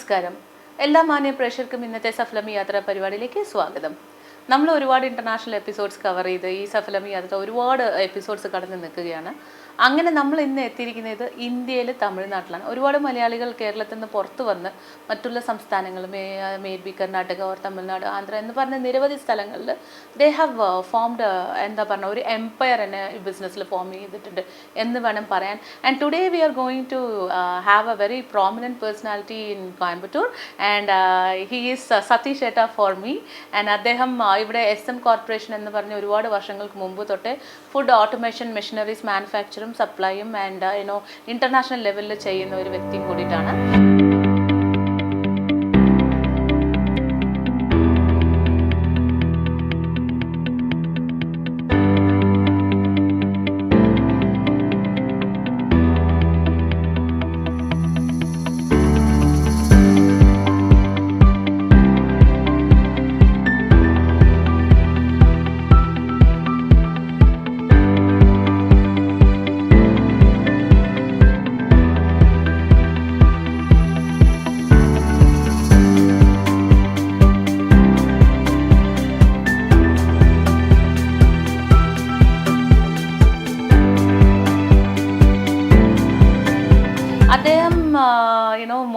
നമസ്കാരം. എല്ലാ മാന്യ പ്രേക്ഷകർക്കും ഇന്നത്തെ സഫലമീ യാത്ര പരിപാടിയിലേക്ക് സ്വാഗതം. നമ്മൾ ഒരുപാട് ഇന്റർനാഷണൽ എപ്പിസോഡ്സ് കവർ ചെയ്ത് ഈ സഫലമീ യാത്ര ഒരുപാട് എപ്പിസോഡ്സ് കടന്നു നിൽക്കുകയാണ്. അങ്ങനെ നമ്മൾ ഇന്ന് എത്തിയിരിക്കുന്നത് ഇന്ത്യയിൽ തമിഴ്നാട്ടിലാണ്. ഒരുപാട് മലയാളികൾ കേരളത്തിൽ നിന്ന് പുറത്തു വന്ന് മറ്റുള്ള സംസ്ഥാനങ്ങൾ may be Karnataka or Tamil Nadu Andhra എന്ന് പറഞ്ഞ നിരവധി സ്ഥലങ്ങളിൽ ദേ ഹാവ് ഫോംഡ് എന്താ പറഞ്ഞ ഒരു എംപയർ തന്നെ ഈ ബിസിനസ്സിൽ ഫോം ചെയ്തിട്ടുണ്ട് എന്ന് വേണം പറയാൻ. And today we are going to have a very prominent personality in Coimbatore and he is Satish ഏട്ട ഫോർ മീ. ആൻഡ് അദ്ദേഹം ഇവിടെ SM കോർപ്പറേഷൻ എന്ന് പറഞ്ഞ ഒരുപാട് വർഷങ്ങൾക്ക് മുമ്പ് തൊട്ടേ ഫുഡ് ഓട്ടോമേഷൻ മെഷീനറീസ് മാനുഫാക്ചറും സപ്ലൈയും ആൻഡ് ഇന്റർനാഷണൽ ലെവലിൽ ചെയ്യുന്ന ഒരു വ്യക്തിയും കൂടിയിട്ടാണ്.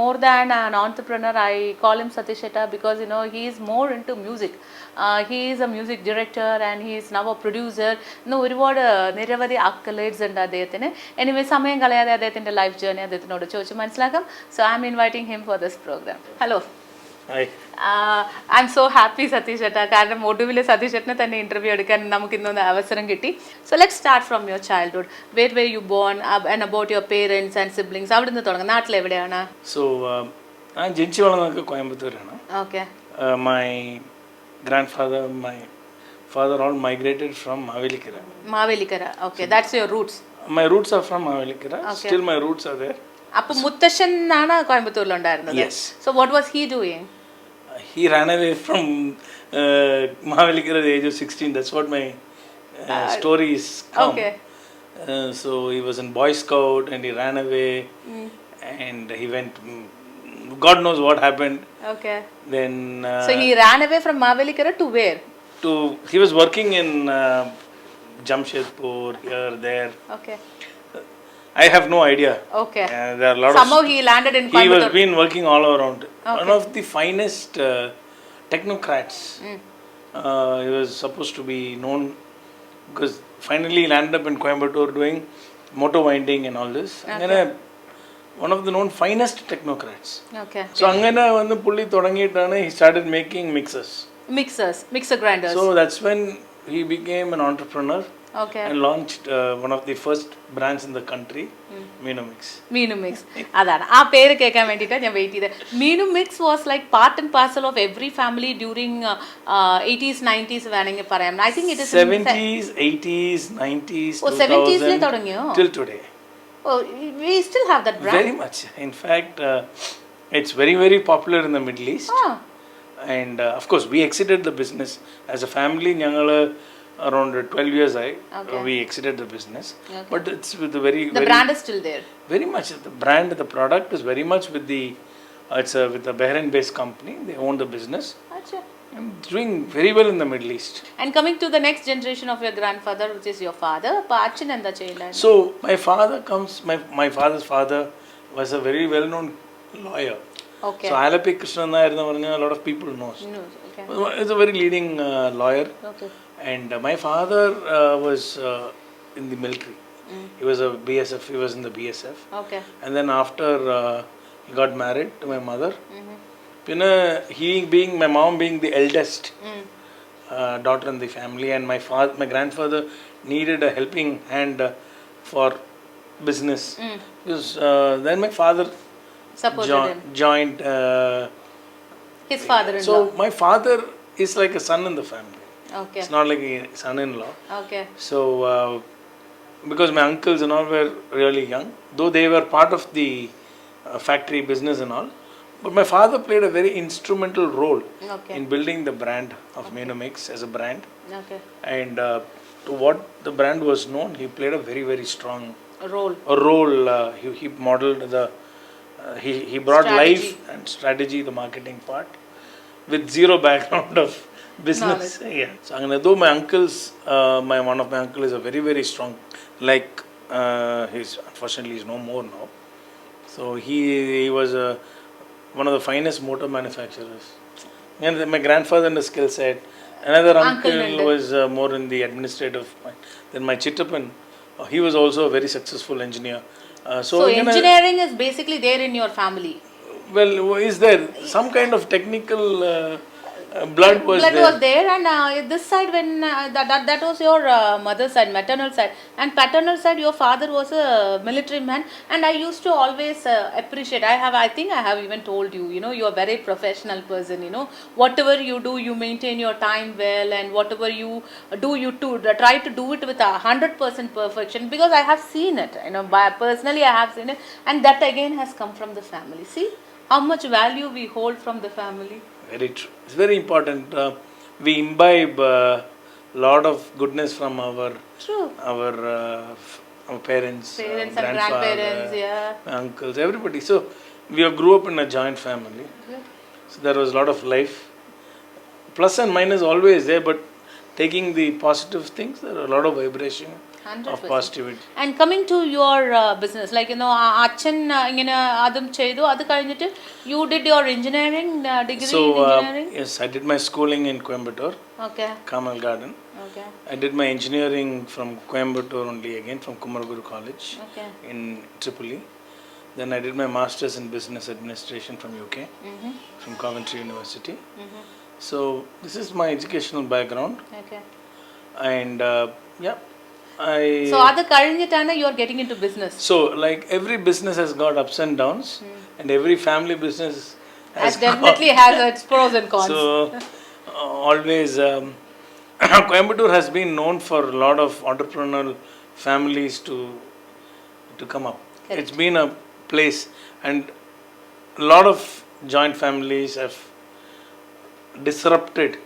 More than an entrepreneur, I call him Satish Etta because he is more into music. He is a music director and he is now a producer. ഒരുപാട് നിരവധി accolades ഉണ്ട് അദ്ദേഹത്തിന്. എനിവേ സമയം കളയാതെ അദ്ദേഹത്തിന്റെ ലൈഫ് ജേർണി അദ്ദേഹത്തിനോട് ചോദിച്ച് മനസ്സിലാക്കാം. So I am inviting him for this program. Hello. Hi. I'm so happy Satish Etta കാരണം ഒടുവിൽ സതീഷ് ഏട്ടനെ തന്നെ ഇന്റർവ്യൂ എടുക്കാൻ നമുക്ക് ഇന്നൊന്ന് അവസരം കിട്ടി. So let's start from your childhood. Where were you born and about your parents and siblings? അവിടുന്ന് തുടങ്ങാം. നാട്ടിൽ എവിടെയാണ്? So ഞാൻ ജനിച്ചു വളർന്നത് കോയമ്പത്തൂരാണ്. Okay. My grandfather, my father all migrated from Mavelikara. Mavelikara. Okay, that's your roots. My roots are from Mavelikara. Okay. Still my roots are there. അപ്പോൾ മുത്തശ്ശൻ ആണ് കോയമ്പത്തൂരിൽ ഉണ്ടായിരുന്നത്. Yes. So what was he doing? He ran away from Mavelikara at the age of 16. That's what my stories come. Okay. So he was in Boy Scout and he ran away and he went, God knows what happened. Okay. Then so he ran away from Mavelikara to where? He was working in Jamshedpur, here, there. Okay. I have no idea. Okay. There are a lot somehow he landed in Coimbatore. He was been working all around. Okay. One of the finest technocrats. He was supposed to be known because finally he landed up in Coimbatore doing motor winding and all this. Okay. One of the known finest technocrats. Okay. So angana vandu pulli thodangitana he started making mixer grinders. So that's when he became an entrepreneur. Okay. And launched one of the first brands in the country, Meenumix. അതാണ് ആ പേര് കേൾക്കാൻ വേണ്ടിയിട്ടാണ് ഞാൻ wait ചെയ്തത്. Meenumix was like part and parcel of every family during 80s 90s വേണമെങ്കിൽ പറയാം. I think it is 70s 80s 90s 70s ലെ തുടങ്ങിയോ? Till today. Oh, we still have that brand? Very much. In fact, it's very very popular in the Middle East. And of course we exited the business as a family. ഞങ്ങള് around 12 years we exited the business. Okay. But it's with the very brand is still there. Very much the product is very much with the with a Bahrain based company. They own the business. Achha. And doing very well in the Middle East. And coming to the next generation of your grandfather, which is your father, Pachin and the Chaylan. So my my father's father was a very well known lawyer. Okay. So Alapi Krishnan Nair, a lot of people knows. Okay. He's a very leading lawyer. Okay. And my father was in the military. He was a BSF. He was in the BSF. Okay. And then after he got married to my mother, my mom being the eldest daughter in the family, and my grandfather needed a helping hand for business. Because then my father joined. His father-in-law. So my father is like a son in the family. Okay. It's not like a son-in-law. Okay. So, because my uncles and all were really young, though they were part of the factory business and all, but my father played a very instrumental role in building the brand of Meenumix as a brand. Okay. And to what the brand was known, he played a very very strong role. He modeled the he brought life and strategy, the marketing part, with zero background of business. Yeah. So though my uncles, one of my uncle is a very very strong, like he's unfortunately he's no more now. So he was one of the finest motor manufacturers. And my grandfather in the skill set. Another uncle was more in the administrative mind. Then my chitappan, he was also a very successful engineer. So engineering is basically there in your family. Well, is there some kind of technical blood was there, and this side when that was your mother's side, maternal side, and paternal side your father was a military man, and I used to always appreciate. I think I have even told you, you are a very professional person. Whatever you do, you maintain your time well, and whatever you do, you try to do it with 100% perfection, because I have seen it. Personally I have seen it, and that again has come from the family. See how much value we hold from the family. Very true. It's very important. We imbibe a lot of goodness from our parents and grandparents, uncles, everybody. So we grew up in a joint family. Good. So there was a lot of life. Plus and minus always there, but taking the positive things, there are a lot of vibration 100%. of positivity. And coming to your business, like Achan Adam Chedu, Adu you did your engineering degree in engineering? Yes, I did my schooling in Coimbatore, Kamal Garden. Okay. I did my engineering from Coimbatore only again, from Kumaraguru College in Tripoli. Then I did my masters in business administration from UK, from Coventry University. So this is my educational background. Okay. And so other Karinjatana you are getting into business. So like every business has got ups and downs, and every family business has definitely has its pros and cons. So always Coimbatore has been known for a lot of entrepreneurial families to come up. Correct. It's been a place, and a lot of joint families have disrupted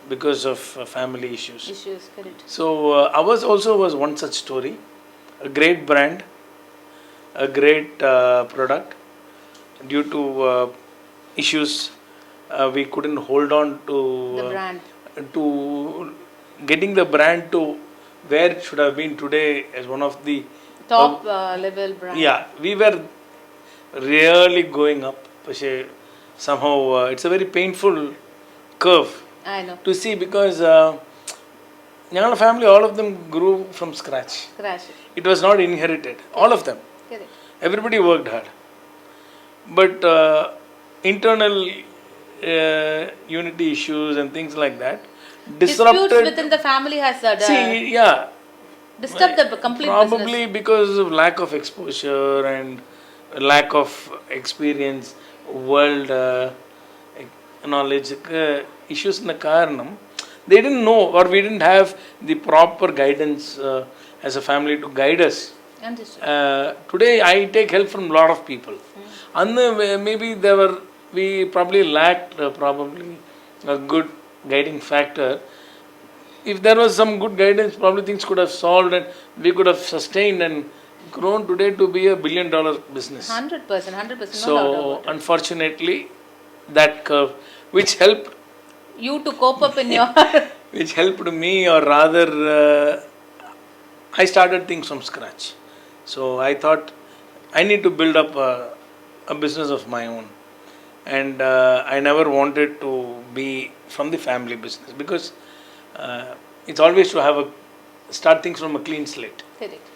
because of family issues. Correct. So ours also was one such story. A great brand, a great product. Due to issues, we couldn't hold on to the brand. To getting the brand to where it should have been today as one of the top level brand. Yeah, we were really going up. Somehow it's a very painful curve. I know. To see, because Nyala family, all of them grew from scratch. It was not inherited. All of them. Correct. Everybody worked hard. But internal unity issues and things like that disrupted. Disputes within the family has disturbed the complete probably business. Because of lack of exposure and lack of experience, world knowledge issues in the karanam. They didn't know, or we didn't have the proper guidance as a family to guide us. Today I take help from a lot of people. And maybe we probably lacked probably a good guiding factor. If there was some good guidance, probably things could have solved and we could have sustained and grown today to be $1 billion business. 100%. So unfortunately, that curve, which helped you to cope up in your which helped me, or rather I started things from scratch. So I thought I need to build up a business of my own, and I never wanted to be from the family business, because it's always to start things from a clean slate. Correct.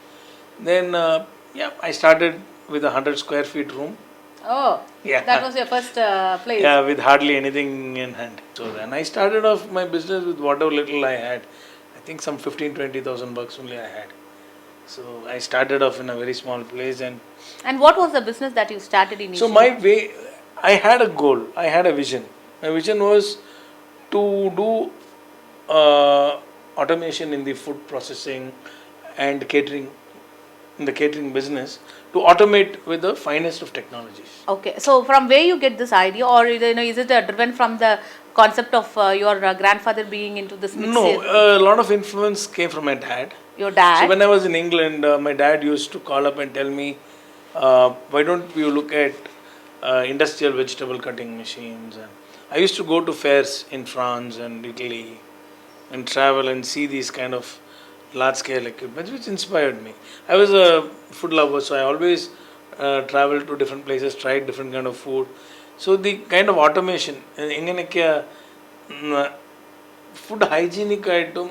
Then I started with 100 square feet room. Oh, yeah. That was your first place. Yeah, with hardly anything in hand. So then I started off my business with whatever little I had. I think some 15,000-20,000 bucks only I had. So I started off in a very small place. And what was the business that you started initially? So my way, I had a goal, I had a vision. My vision was to do automation in the food processing and catering, in the catering business, to automate with the finest of technologies. Okay, so from where you get this idea, or is it driven from the concept of your grandfather being into this mix? No, a lot of influence came from my dad. Your dad? So when I was in England, my dad used to call up and tell me, why don't you look at industrial vegetable cutting machines. And I used to go to fairs in France and Italy and travel and see these kind of large scale equipment, which inspired me. I was a food lover, so I always traveled to different places, tried different kind of food. So the kind of automation, food hygienic item,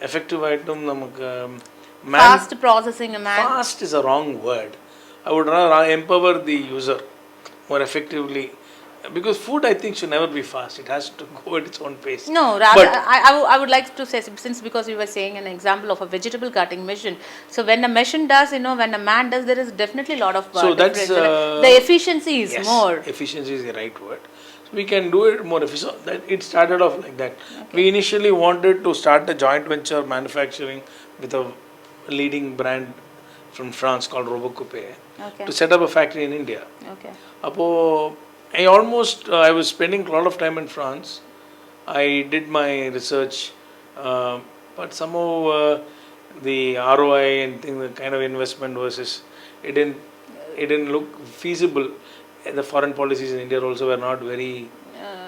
effective item, Fast processing, fast is a wrong word. I would rather empower the user more effectively, because food, I think, should never be fast. It has to go at its own pace. No, rather, I would like to say, since because you were saying an example of a vegetable cutting machine. So when a machine does, when a man does, there is definitely a lot of So that's the efficiency is yes, more. Efficiency is the right word. So we can do it more efficient. That it started off like that. Okay. We initially wanted to start a joint venture manufacturing with a leading brand from France called Robocoupe, to set up a factory in India. Okay. I was spending a lot of time in France. I did my research, but somehow the ROI and the kind of investment versus it didn't look feasible. The foreign policies in India also were not very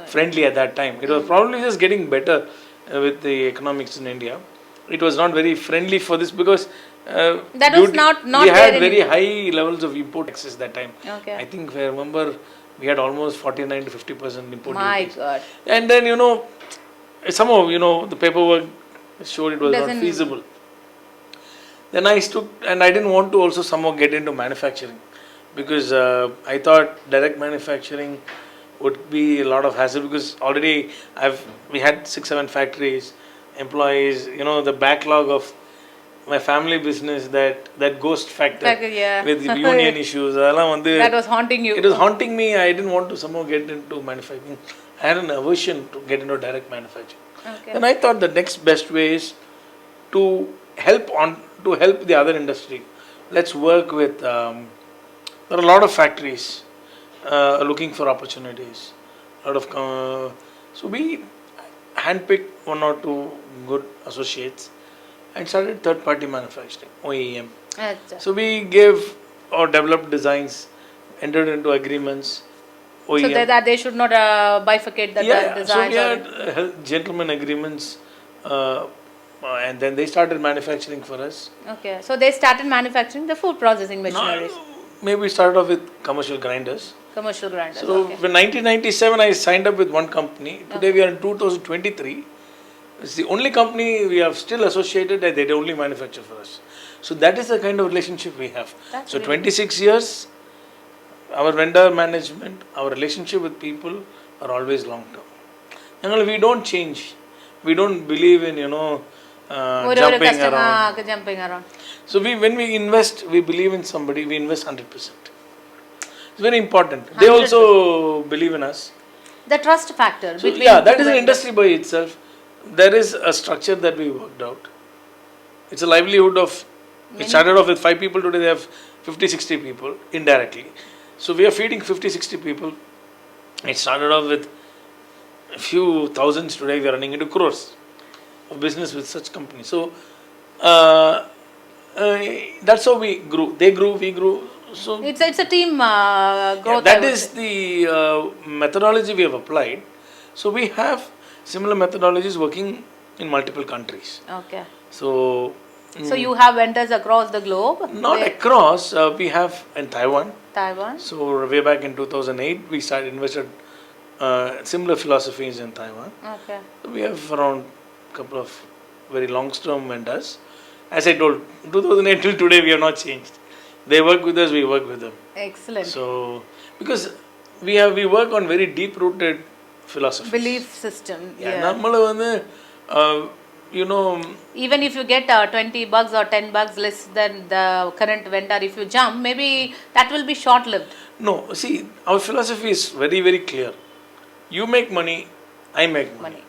friendly at that time. It was probably just getting better with the economics in India. It was not very friendly for this because that was not we had very high levels of import taxes that time. Okay. I think, if I remember, we had almost 49 to 50% import My duties. God. And then, somehow, the paperwork showed it was not feasible. Then I didn't want to also somehow get into manufacturing, because I thought direct manufacturing would be a lot of hassle, because already we had 6-7 factories, employees, the backlog of my family business, that ghost factor with union issues. That was haunting you. It was haunting me. I didn't want to somehow get into manufacturing. I had an aversion to get into direct manufacturing. Okay. And I thought the next best way is to help the other industry. Let's work with. There are a lot of factories looking for opportunities. So we handpicked 1 or 2 good associates and started third-party manufacturing, OEM. So we gave or developed designs, entered into agreements, OEM. So that they should not bifurcate the designs. So we had gentlemen agreements, and then they started manufacturing for us. Okay, so they started manufacturing the food processing machineries. Maybe we started off with commercial grinders. Commercial grinders. So in 1997, I signed up with one company. Today we are in 2023. It's the only company we have still associated that they only manufacture for us. So that is the kind of relationship we have. That's so really 26 years, our vendor management, our relationship with people are always long term. We don't change. We don't believe in jumping around. So when we invest, we believe in somebody. We invest 100%. It's very important. 100%. They also believe in us. The trust factor. So that is an industry by itself. There is a structure that we worked out. It's a livelihood of. It started off with 5 people. Today they have 50-60 people indirectly. So we are feeding 50-60 people. It started off with a few thousands. Today we are running into crores of business with such companies. So that's how we grew. They grew, we grew. So it's a team growth. That is the methodology we have applied. So we have similar methodologies working in multiple countries. Okay. So you have vendors across the globe? Not across. We have in Taiwan. Taiwan. So way back in 2008, we invested similar philosophies in Taiwan. Okay. So we have around a couple of very long-term vendors. As I told, 2008 till today, we have not changed. They work with us, we work with them. Excellent. So because we work on very deep-rooted philosophies. Belief system. Even if you get $20 or $10 less than the current vendor, if you jump, maybe that will be short-lived. No, see, our philosophy is very, very clear. You make money, I make money.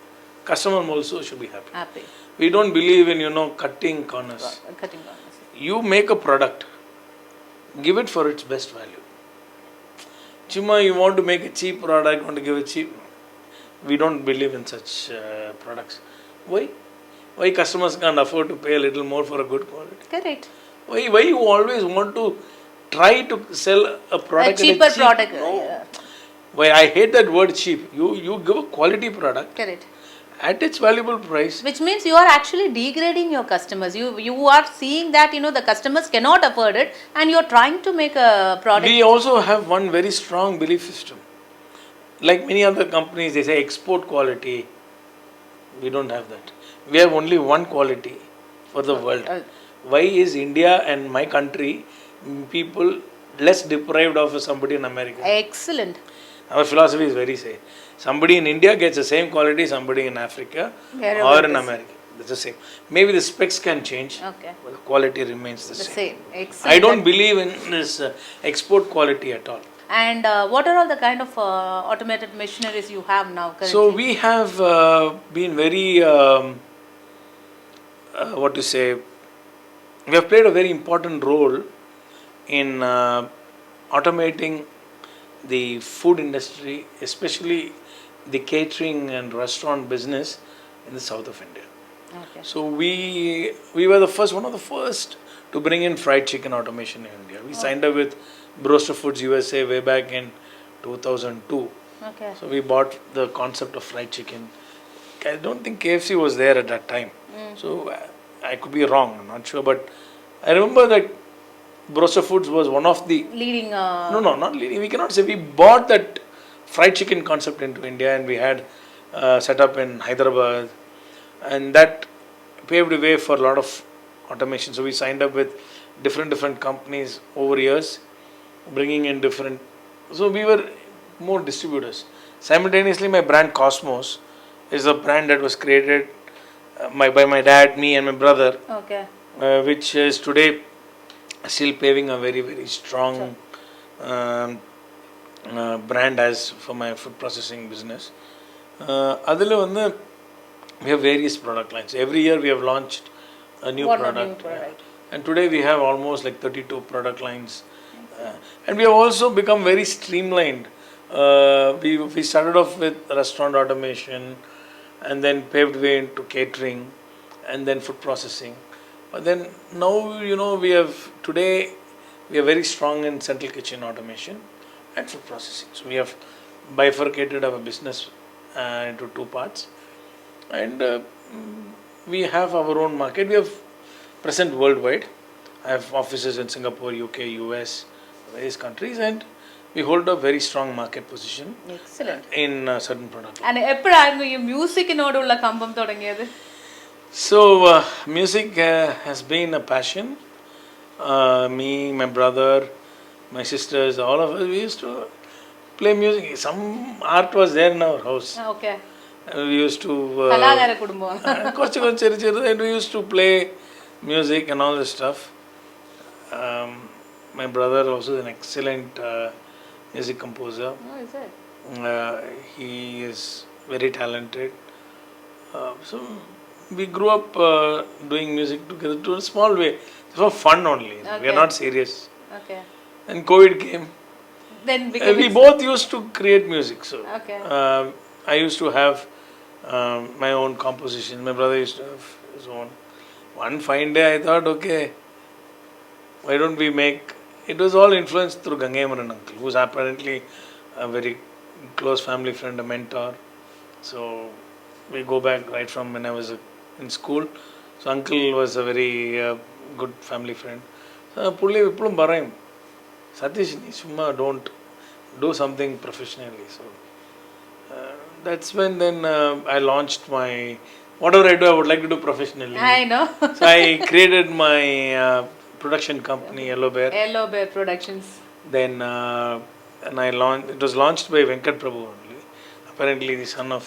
Customer also should be happy. We don't believe in, cutting corners. You make a product, give it for its best value. Chima, you want to make a cheap product, want to give it cheap. We don't believe in such products. Why? Why customers can't afford to pay a little more for a good quality? Correct. Why you always want to try to sell a product. A cheaper cheap, product. No. Yeah. Why I hate that word cheap. You give a quality product Correct. at its valuable price. Which means you are actually degrading your customers. You are seeing that the customers cannot afford it, and you are trying to make a product. We also have one very strong belief system. Like many other companies, they say export quality. We don't have that. We have only one quality for the world. Why is India and my country people less deprived of somebody in America? Excellent. Our philosophy is very same. Somebody in India gets the same quality somebody in Africa Wherever or it in is. America. It's the same. Maybe the specs can change, Okay. but the quality remains the The same. same. Excellent. I don't believe in this export quality at all. And what are all the kind of automated machineries you have now currently? So we have been very, what to say, we have played a very important role in automating the food industry, especially the catering and restaurant business in the south of India. Okay. So we were the first, one of the first to bring in fried chicken automation in India. We signed up with Broster Foods USA way back in 2002. Okay. So we bought the concept of fried chicken. I don't think KFC was there at that time. So I could be wrong, I'm not sure. But I remember that Broster Foods was one of the... Leading. No, not leading. We cannot say. We bought that fried chicken concept into India and we had set up in Hyderabad. And that paved the way for a lot of automation. So we signed up with different companies over years, bringing in different... So we were more distributors. Simultaneously, my brand Cosmos is a brand that was created by my dad, me and my brother, Okay. which is today still paving a very, very strong brand as for my food processing business. Adile vandu we have various product lines. Every year we have launched a new product. And today we have almost like 32 product lines. And we have also become very streamlined. We started off with restaurant automation and then paved way into catering and then food processing. But then now, we have today we are very strong in central kitchen automation and food processing. So we have bifurcated our business into two parts. And we have our own market. We have present worldwide. I have offices in Singapore, UK, US, various countries, and we hold a very strong market position. Excellent. In certain products. And എപ്പോഴായിരുന്നു ഈ മ്യൂസിക്കിനോടുള്ള കമ്പം തുടങ്ങിയത്? So music has been a passion. Me, my brother, my sisters, all of us, we used to play music. Some art was there in our house. Okay. We used to കലാകാര കുടുംബം. and we used to play music and all this stuff. My brother also is an excellent music composer. Oh, is it? He is very talented. So we grew up doing music together to a small way. For fun only. Okay. We are not serious. Okay. And COVID came. Then We both used to create music. So Okay. I used to have my own composition. My brother used to have his own. One fine day I thought, okay, why don't we make... It was all influenced through Gangemaran uncle, who's apparently a very close family friend, a mentor. So we go back right from when I was in school. So uncle was a very good family friend. So Pulli Viplum Barayam, Satish, Summa don't do something professionally. So that's when then I launched my... Whatever I do, I would like to do professionally. I know. So I created my production company, Yellow Bear. Yellow Bear Productions. Then and I launched. It was launched by Venkat Prabhu only. Apparently, the son of.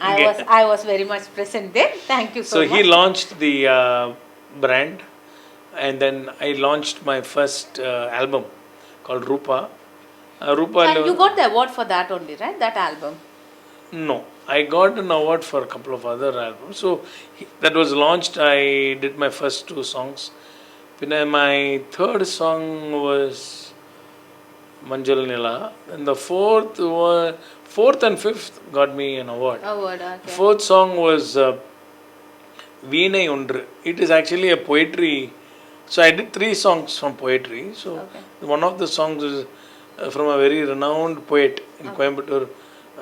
I was very much present there. Thank you so much. So he launched the brand, and then I launched my first album called Rupa. Rupa. And you got the award for that only, right? That album. No, I got an award for a couple of other albums. So that was launched. I did my first two songs. Then my third song was Manjal Nila. And the fourth and fifth got me an award. Award, okay. The fourth song was Veenai Undru. It is actually a poetry So I did 3 songs from poetry. So one of the songs is from a very renowned poet in Coimbatore.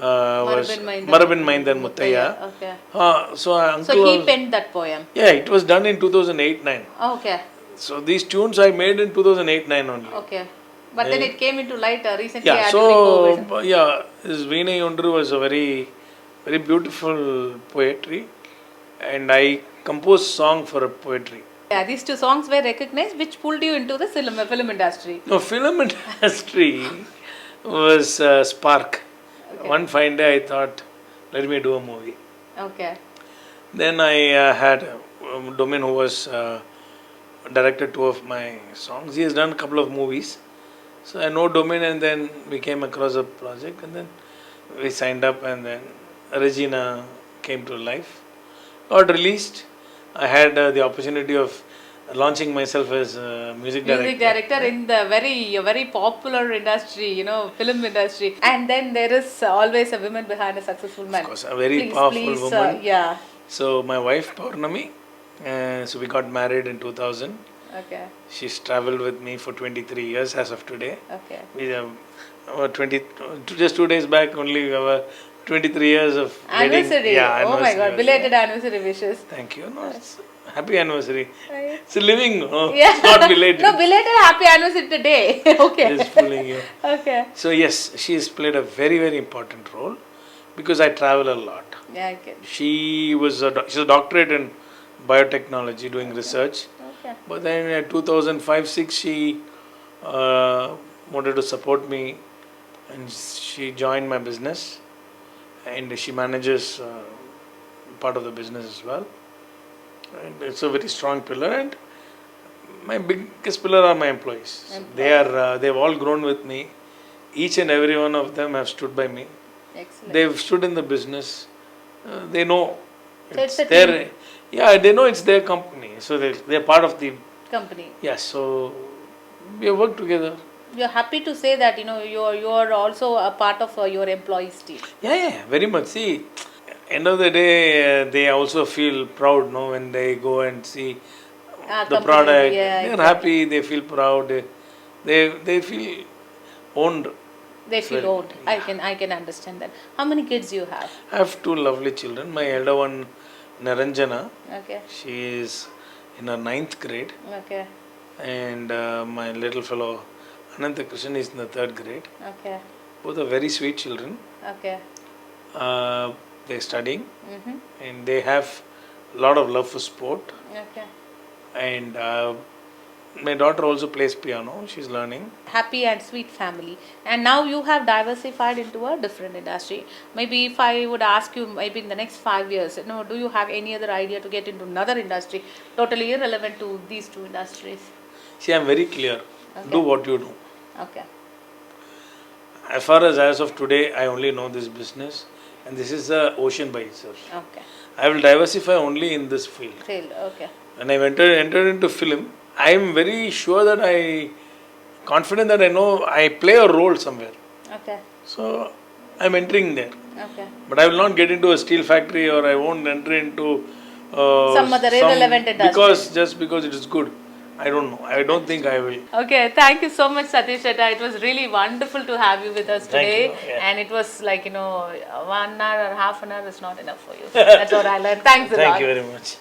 Was Marabin Maindan Muttaya. Okay. So uncle So he was, penned that poem. yeah, it was done in 2008-9. Okay. So these tunes I made in 2008-9 only. Okay. But then it came into light recently. Yeah, during COVID. so yeah, this Veena Yondru was a very, very beautiful poetry, and I composed song for a poetry. Yeah, these 2 songs were recognized, which pulled you into the film industry. No, film industry was spark. One fine day I thought, let me do a movie. Okay. Then I had Domin, who was directed 2 of my songs. He has done a couple of movies. So I know Domin, and then we came across a project, and then we signed up, and then Regina came to life. Got released. I had the opportunity of launching myself as a music director. Music director in the very popular industry, film industry. And then there is always a woman behind a successful man. Of course, a very powerful woman. Yeah. So my wife Paurnami, so we got married in 2000. Okay. She's traveled with me for 23 years as of today. Okay. We have just 2 days back only we have 23 years of anniversary. Wedding. Yeah, oh anniversary. My God, belated anniversary wishes. Thank you. No, it's happy anniversary. Right. It's a living, Yeah. it's not belated. No, belated happy anniversary today. Okay. Just fooling you. Okay. So yes, she has played a very, very important role because I travel a lot. Yeah, okay. She's a doctorate in biotechnology doing research. Okay. But then in 2005-06 she wanted to support me, and she joined my business, and she manages part of the business as well. And it's a very strong pillar, and my biggest pillar are my employees. They've all grown with me. Each and every one of them have stood by me. Excellent. They've stood in the business. They know So it's a their team. yeah. They know it's their company, so they're part of the Company. yes. So we have worked together. You're happy to say that you're also a part of your employees team. Yeah, very much. See, end of the day, they also feel proud, no, when they go and see the product. They're happy. They feel proud. They feel owned. They feel owned. Yeah. I can understand that. How many kids you have? I have 2 lovely children. My elder one, Naranjana. Okay. She is in her 9th grade. Okay. And my little fellow, Ananta Krishnan, is in the 3rd grade. Okay. Both are very sweet children. Okay. They're studying, and they have a lot of love for sport. Okay. And my daughter also plays piano. She's learning. Happy and sweet family. And now you have diversified into a different industry. Maybe if I would ask you, maybe in the next 5 years, do you have any other idea to get into another industry, totally irrelevant to these 2 industries? See, I'm very clear. Okay. Do what you do. Okay. As far as of today, I only know this business, and this is the ocean by itself. Okay. I will diversify only in this field. Okay. When I entered into film, I am very sure that confident that I play a role somewhere. Okay. So I'm entering there. Okay. But I will not get into a steel factory, or I won't enter into some other irrelevant industry. Just because it is good. I don't know. I don't think I will. Okay, thank you so much, Satish Shetty. It was really wonderful to have you with us today. Thank you. Yeah. And it was like, 1 hour or half an hour is not enough for you. That's what I learned. Thanks a lot. Thank you very much.